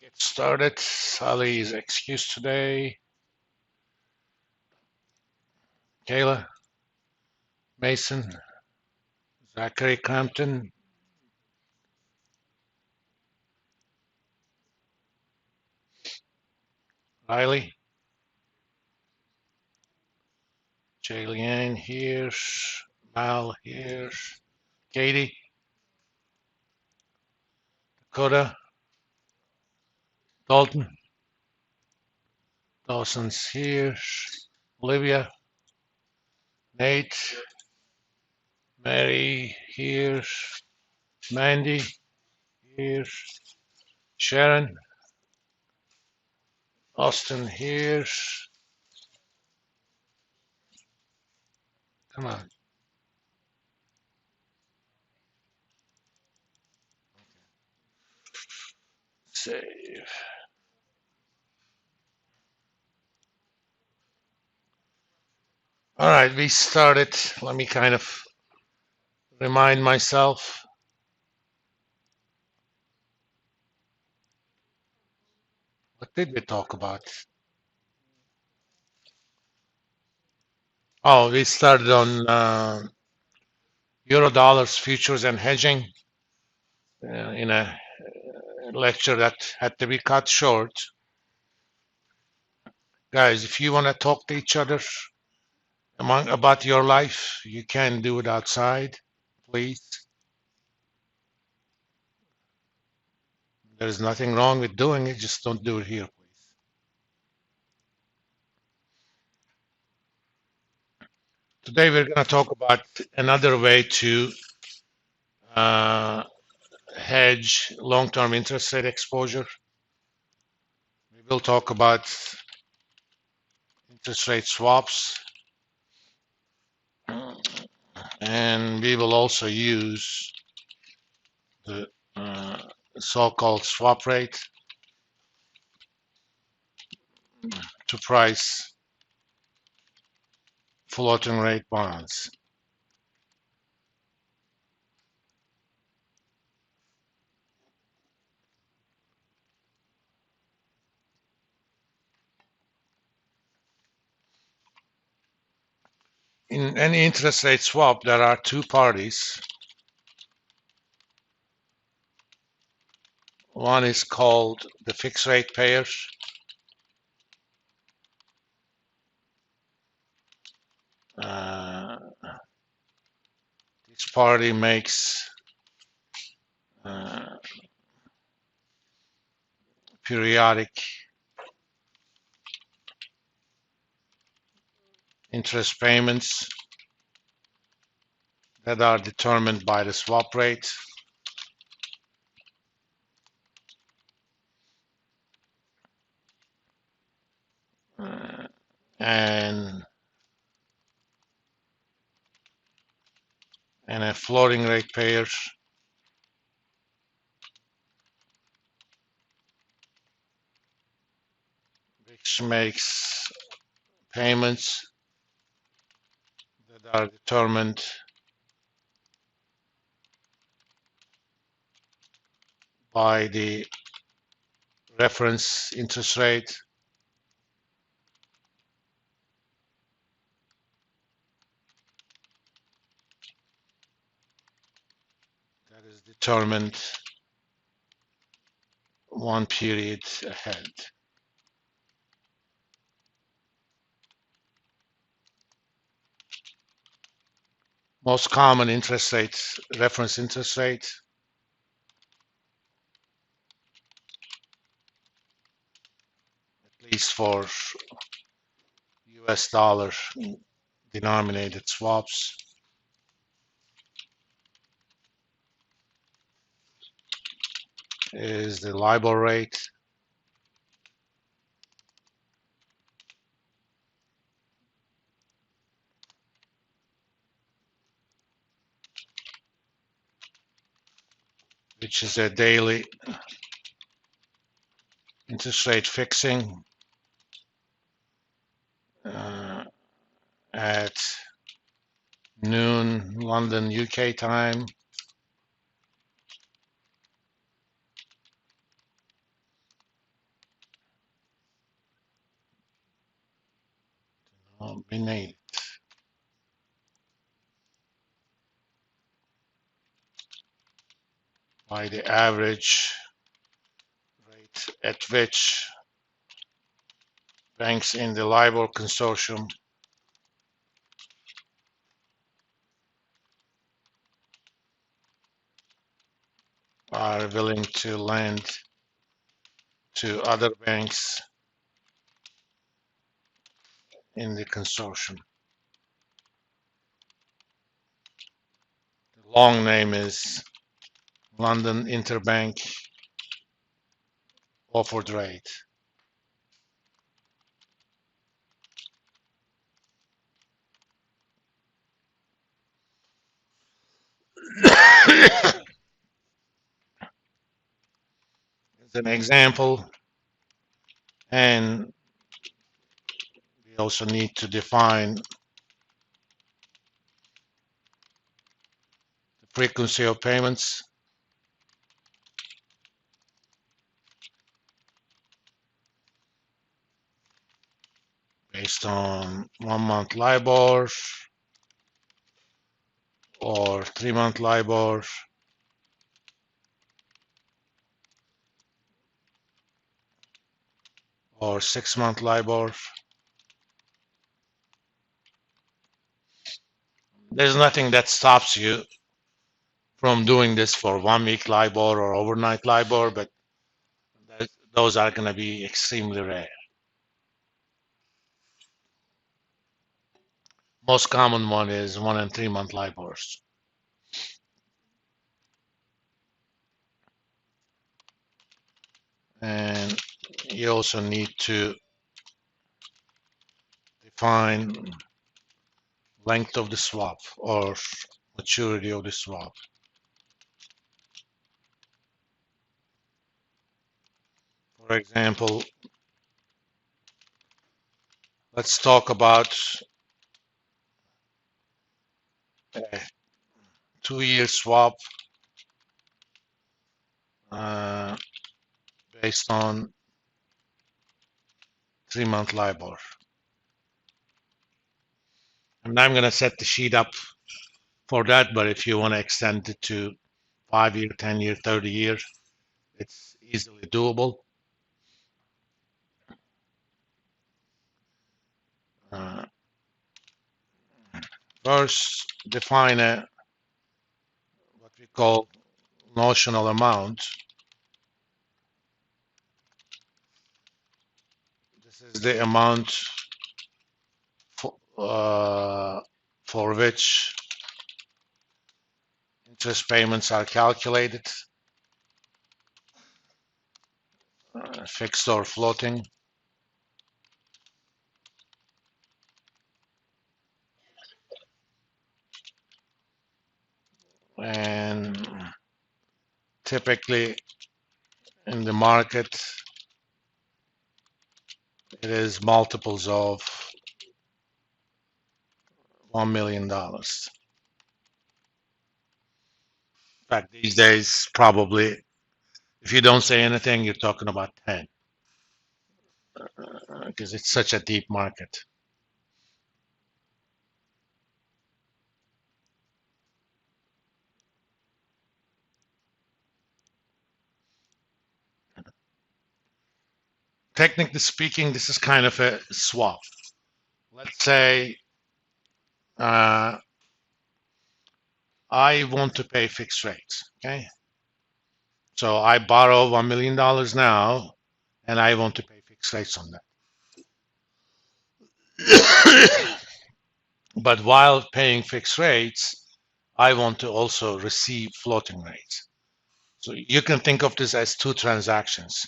Get started. Sally is excused today. Kayla, Mason, Zachary Crampton, Riley, Jaylianne here, Mal here, Katie, Dakota, Dalton, Dawson's here, Olivia, Nate, Mary here, Mandy here, Sharon, Austin here. Come on. Save. All right, we started. Let me kind of remind myself. What did we talk about? Oh, we started on euro dollars futures and hedging in a lecture that had to be cut short. Guys, if you want to talk to each other about your life, you can do it outside, please. There's nothing wrong with doing it, just don't do it here, please. Today we're going to talk about another way to uh, hedge long-term interest rate exposure. We will talk about interest rate swaps, and we will also use the so-called swap rate to price floating rate bonds. In any interest rate swap, there are two parties. One is called the fixed rate payers. This party makes periodic interest payments that are determined by the swap rate. And a floating rate payers which makes payments that are determined by the reference interest rate that is determined one period ahead. Most common interest rates, reference interest rate, at least for US dollar denominated swaps, is the LIBOR rate. Which is a daily interest rate fixing at noon London UK time. rename by the average rate at which banks in the LIBOR consortium are willing to lend to other banks in the consortium. The long name is London Interbank Offered Rate. As an example, and we also need to define the frequency of payments based on 1-month LIBOR or 3-month LIBOR or 6-month LIBOR. There's nothing that stops you from doing this for 1-week LIBOR or overnight LIBOR, but those are going to be extremely rare. Most common one is 1 and 3-month LIBORs. And you also need to define length of the swap or maturity of the swap. For example, let's talk about a 2-year swap based on 3-month LIBOR. And I'm going to set the sheet up for that, but if you want to extend it to 5-year, 10-year, 30-year, it's easily doable. First, define what we call notional amount. This is the amount for which interest payments are calculated, fixed or floating. And typically in the market, it is multiples of $1 million. In fact, these days, probably, if you don't say anything, you're talking about 10, because it's such a deep market. Technically speaking, this is kind of a swap. Let's say I want to pay fixed rates, okay? So I borrow $1 million now, and I want to pay fixed rates on that. But while paying fixed rates, I want to also receive floating rates. So you can think of this as two transactions.